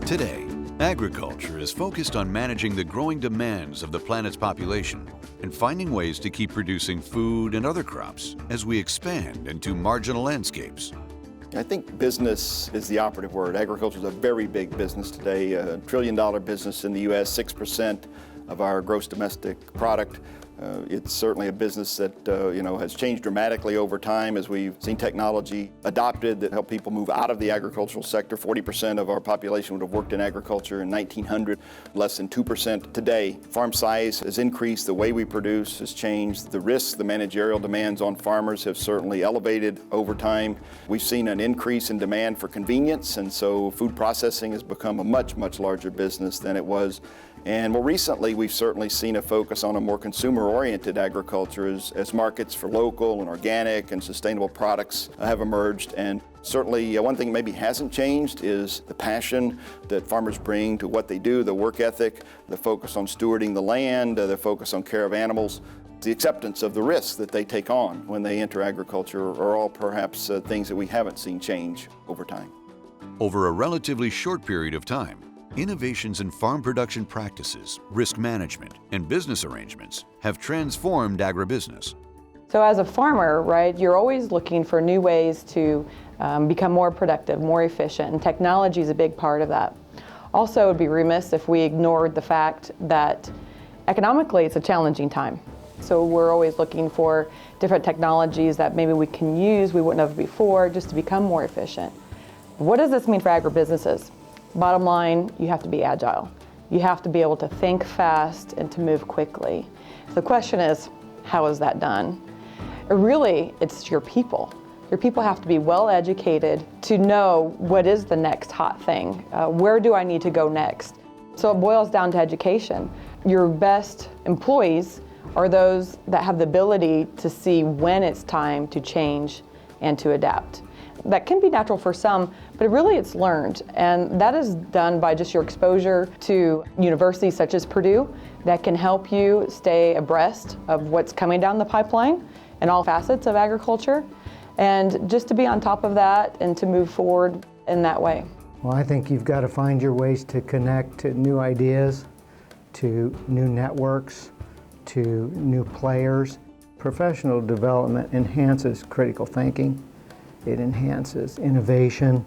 Today, agriculture is focused on managing the growing demands of the planet's population and finding ways to keep producing food and other crops as we expand into marginal landscapes. I think business is the operative word. Agriculture is a very big business today, a $1 trillion business in the U.S., 6% of our gross domestic product. It's certainly a business that has changed dramatically over time as we've seen technology adopted that helped people move out of the agricultural sector. 40% of our population would have worked in agriculture in 1900, less than 2% today. Farm size has increased, the way we produce has changed, the risks, the managerial demands on farmers have certainly elevated over time. We've seen an increase in demand for convenience, and so food processing has become a much, much larger business than it was. And more recently, we've certainly seen a focus on a more consumer-oriented agriculture as markets for local and organic and sustainable products have emerged. And certainly one thing maybe hasn't changed is the passion that farmers bring to what they do, the work ethic, the focus on stewarding the land, the focus on care of animals, the acceptance of the risks that they take on when they enter agriculture are all perhaps things that we haven't seen change over time. Over a relatively short period of time, innovations in farm production practices, risk management, and business arrangements have transformed agribusiness. So as a farmer, right, you're always looking for new ways to become more productive, more efficient, and technology is a big part of that. Also, it would be remiss if we ignored the fact that economically it's a challenging time. So we're always looking for different technologies that maybe we can use we wouldn't have before just to become more efficient. What does this mean for agribusinesses? Bottom line, you have to be agile. You have to be able to think fast and to move quickly. The question is, how is that done? Really, it's your people. Your people have to be well educated to know what is the next hot thing. Where do I need to go next? So it boils down to education. Your best employees are those that have the ability to see when it's time to change and to adapt. That can be natural for some, but really it's learned. And that is done by just your exposure to universities such as Purdue that can help you stay abreast of what's coming down the pipeline in all facets of agriculture. And just to be on top of that and to move forward in that way. Well, I think you've got to find your ways to connect to new ideas, to new networks, to new players. Professional development enhances critical thinking. It enhances innovation.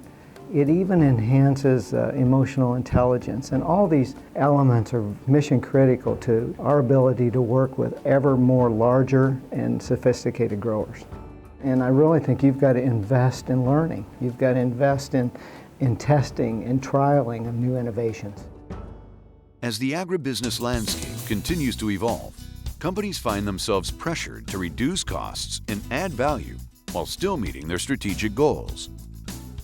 It even enhances emotional intelligence. And all these elements are mission critical to our ability to work with ever more larger and sophisticated growers. And I really think you've got to invest in learning. You've got to invest in testing and trialing of new innovations. As the agribusiness landscape continues to evolve, companies find themselves pressured to reduce costs and add value while still meeting their strategic goals.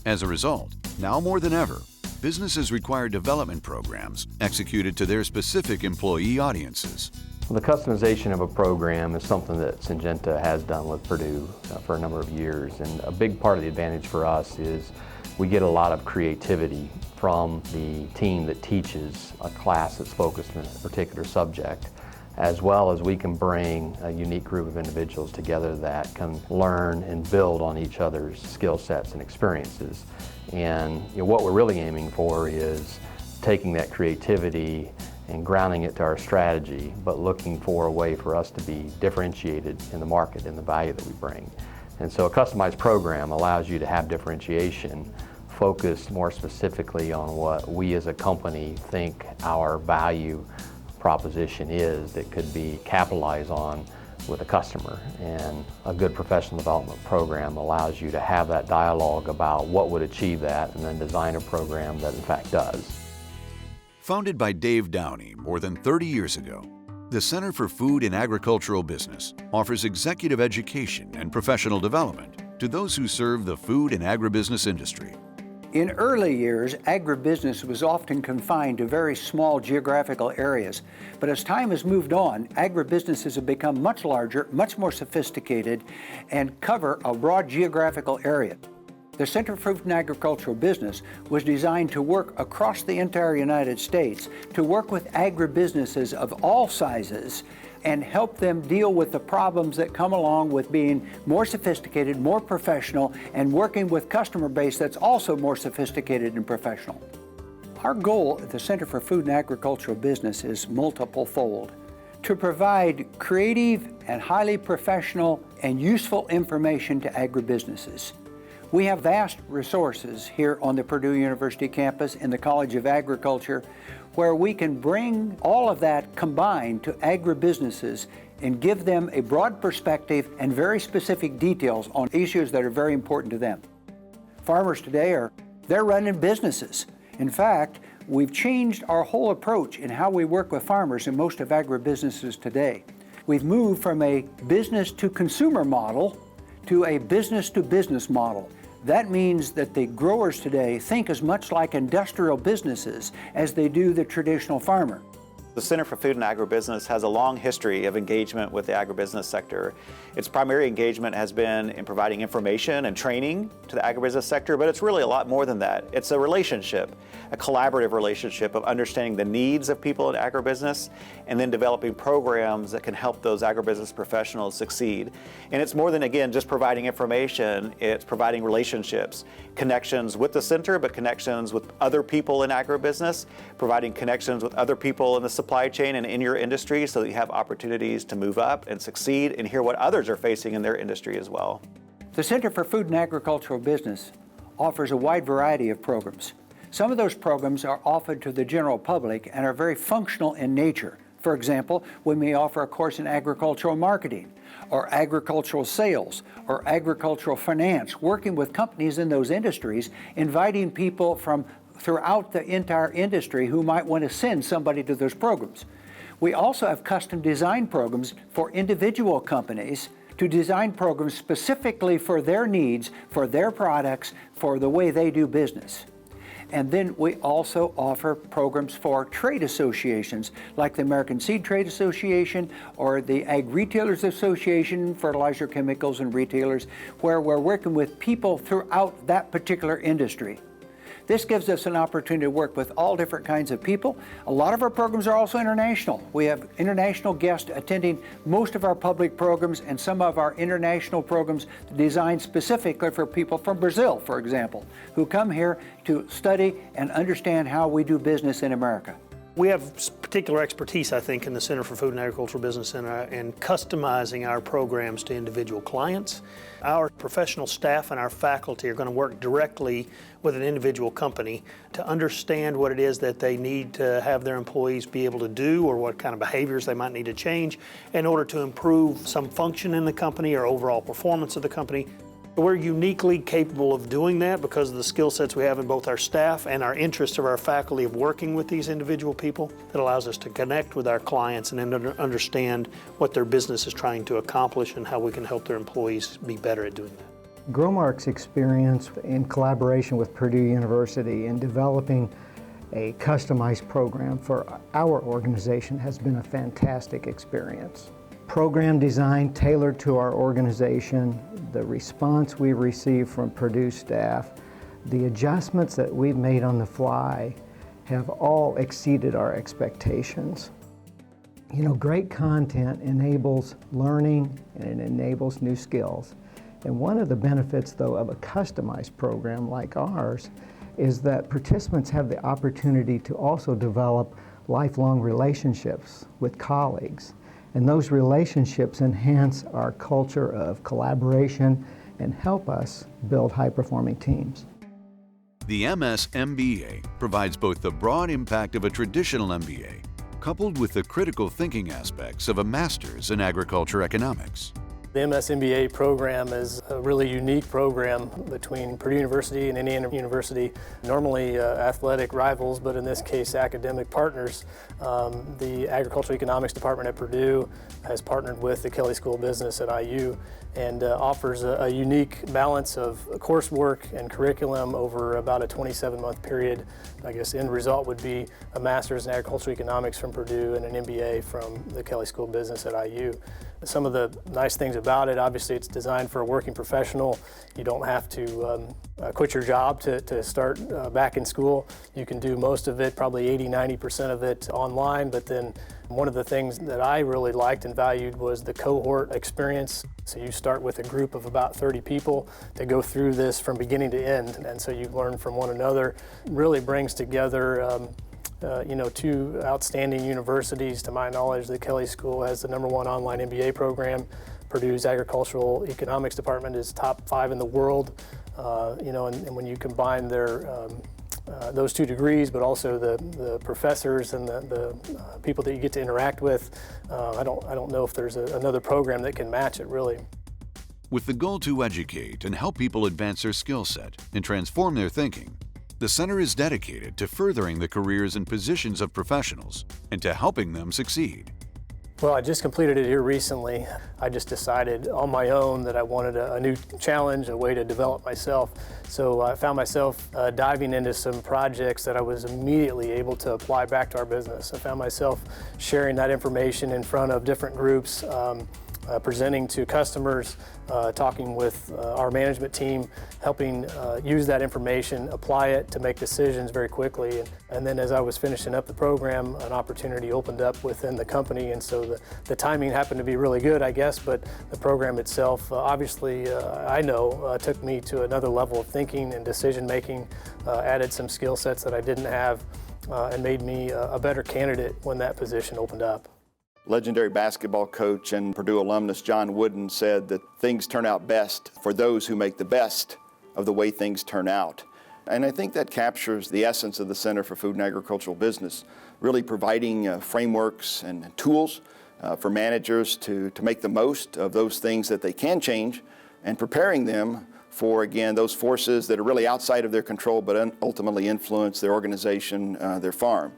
As a result, now more than ever, businesses require development programs executed to their specific employee audiences. The customization of a program is something that Syngenta has done with Purdue for a number of years, and a big part of the advantage for us is we get a lot of creativity from the team that teaches a class that's focused on a particular subject, as well as we can bring a unique group of individuals together that can learn and build on each other's skill sets and experiences. And what we're really aiming for is taking that creativity and grounding it to our strategy, but looking for a way for us to be differentiated in the market and the value that we bring. And so a customized program allows you to have differentiation focused more specifically on what we as a company think our value proposition is that could be capitalized on with a customer. And a good professional development program allows you to have that dialogue about what would achieve that and then design a program that in fact does. Founded by Dave Downey more than 30 years ago, the Center for Food and Agricultural Business offers executive education and professional development to those who serve the food and agribusiness industry. In early years, agribusiness was often confined to very small geographical areas. But as time has moved on, agribusinesses have become much larger, much more sophisticated, and cover a broad geographical area. The Center for Food and Agricultural Business was designed to work across the entire United States, to work with agribusinesses of all sizes and help them deal with the problems that come along with being more sophisticated, more professional, and working with customer base that's also more sophisticated and professional. Our goal at the Center for Food and Agricultural Business is multiple-fold: to provide creative and highly professional and useful information to agribusinesses. We have vast resources here on the Purdue University campus in the College of Agriculture where we can bring all of that combined to agribusinesses and give them a broad perspective and very specific details on issues that are very important to them. Farmers today they're running businesses. In fact, we've changed our whole approach in how we work with farmers in most of agribusinesses today. We've moved from a business to consumer model to a business to business model. That means that the growers today think as much like industrial businesses as they do the traditional farmer. The Center for Food and Agribusiness has a long history of engagement with the agribusiness sector. Its primary engagement has been in providing information and training to the agribusiness sector, but it's really a lot more than that. It's a relationship, a collaborative relationship of understanding the needs of people in agribusiness and then developing programs that can help those agribusiness professionals succeed. And it's more than, again, just providing information, it's providing relationships, connections with the center, but connections with other people in agribusiness, providing connections with other people in the supply chain and in your industry so that you have opportunities to move up and succeed and hear what others are facing in their industry as well. The Center for Food and Agricultural Business offers a wide variety of programs. Some of those programs are offered to the general public and are very functional in nature. For example, we may offer a course in agricultural marketing, or agricultural sales, or agricultural finance, working with companies in those industries, inviting people from throughout the entire industry who might want to send somebody to those programs. We also have custom design programs for individual companies to design programs specifically for their needs, for their products, for the way they do business. And then we also offer programs for trade associations like the American Seed Trade Association or the Ag Retailers Association, fertilizer, chemicals, and retailers, where we're working with people throughout that particular industry. This gives us an opportunity to work with all different kinds of people. A lot of our programs are also international. We have international guests attending most of our public programs and some of our international programs designed specifically for people from Brazil, for example, who come here to study and understand how we do business in America. We have particular expertise, I think, in the Center for Food and Agricultural Business in customizing our programs to individual clients. Our professional staff and our faculty are going to work directly with an individual company to understand what it is that they need to have their employees be able to do or what kind of behaviors they might need to change in order to improve some function in the company or overall performance of the company. We're uniquely capable of doing that because of the skill sets we have in both our staff and our interest of our faculty of working with these individual people. That allows us to connect with our clients and understand what their business is trying to accomplish and how we can help their employees be better at doing that. Growmark's experience in collaboration with Purdue University in developing a customized program for our organization has been a fantastic experience. Program design tailored to our organization, the response we received from Purdue staff, the adjustments that we've made on the fly have all exceeded our expectations. You know, great content enables learning and it enables new skills. And one of the benefits, though, of a customized program like ours is that participants have the opportunity to also develop lifelong relationships with colleagues. And those relationships enhance our culture of collaboration and help us build high-performing teams. The MS MBA provides both the broad impact of a traditional MBA, coupled with the critical thinking aspects of a master's in agriculture economics. The MS MBA program is a really unique program between Purdue University and Indiana University. Normally athletic rivals, but in this case academic partners. The Agricultural Economics Department at Purdue has partnered with the Kelley School of Business at IU and offers a unique balance of coursework and curriculum over about a 27-month period. I guess end result would be a master's in agricultural economics from Purdue and an MBA from the Kelley School of Business at IU. Some of the nice things about it, obviously it's designed for a working professional. You don't have to quit your job to start back in school. You can do most of it, probably 80–90% of it online, but then one of the things that I really liked and valued was the cohort experience. So you start with a group of about 30 people that go through this from beginning to end, and so you learn from one another. Really brings together two outstanding universities. To my knowledge, the Kelley School has the #1 online MBA program. Purdue's Agricultural Economics Department is top 5 in the world. And when you combine those 2 degrees, but also the professors and the people that you get to interact with, I don't know if there's another program that can match it, really. With the goal to educate and help people advance their skill set and transform their thinking, the center is dedicated to furthering the careers and positions of professionals and to helping them succeed. Well, I just completed it here recently. I just decided on my own that I wanted a new challenge, a way to develop myself. So I found myself diving into some projects that I was immediately able to apply back to our business. I found myself sharing that information in front of different groups, presenting to customers, talking with our management team, helping use that information, apply it to make decisions very quickly. And then as I was finishing up the program, an opportunity opened up within the company, and so the timing happened to be really good, I guess, but the program itself, obviously, I know, took me to another level of thinking and decision making, added some skill sets that I didn't have, and made me a better candidate when that position opened up. Legendary basketball coach and Purdue alumnus John Wooden said that things turn out best for those who make the best of the way things turn out. And I think that captures the essence of the Center for Food and Agricultural Business, really providing frameworks and tools for managers to make the most of those things that they can change and preparing them for, again, those forces that are really outside of their control but ultimately influence their organization, their farm.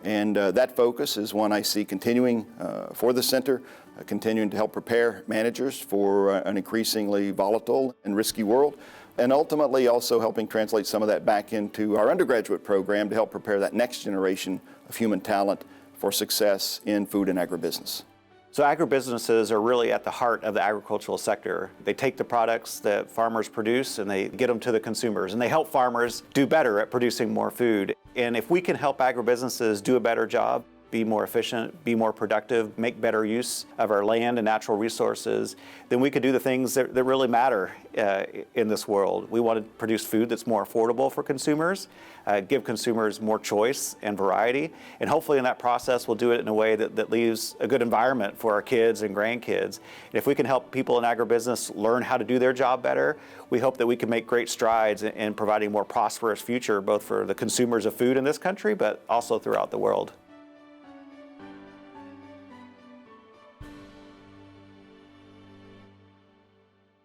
And that focus is one I see continuing for the center, continuing to help prepare managers for an increasingly volatile and risky world, and ultimately also helping translate some of that back into our undergraduate program to help prepare that next generation of human talent for success in food and agribusiness. So agribusinesses are really at the heart of the agricultural sector. They take the products that farmers produce and they get them to the consumers, and they help farmers do better at producing more food. And if we can help agribusinesses do a better job, be more efficient, be more productive, make better use of our land and natural resources, then we could do the things that really matter in this world. We want to produce food that's more affordable for consumers, give consumers more choice and variety, and hopefully in that process we'll do it in a way that leaves a good environment for our kids and grandkids. And if we can help people in agribusiness learn how to do their job better, we hope that we can make great strides in providing a more prosperous future both for the consumers of food in this country but also throughout the world.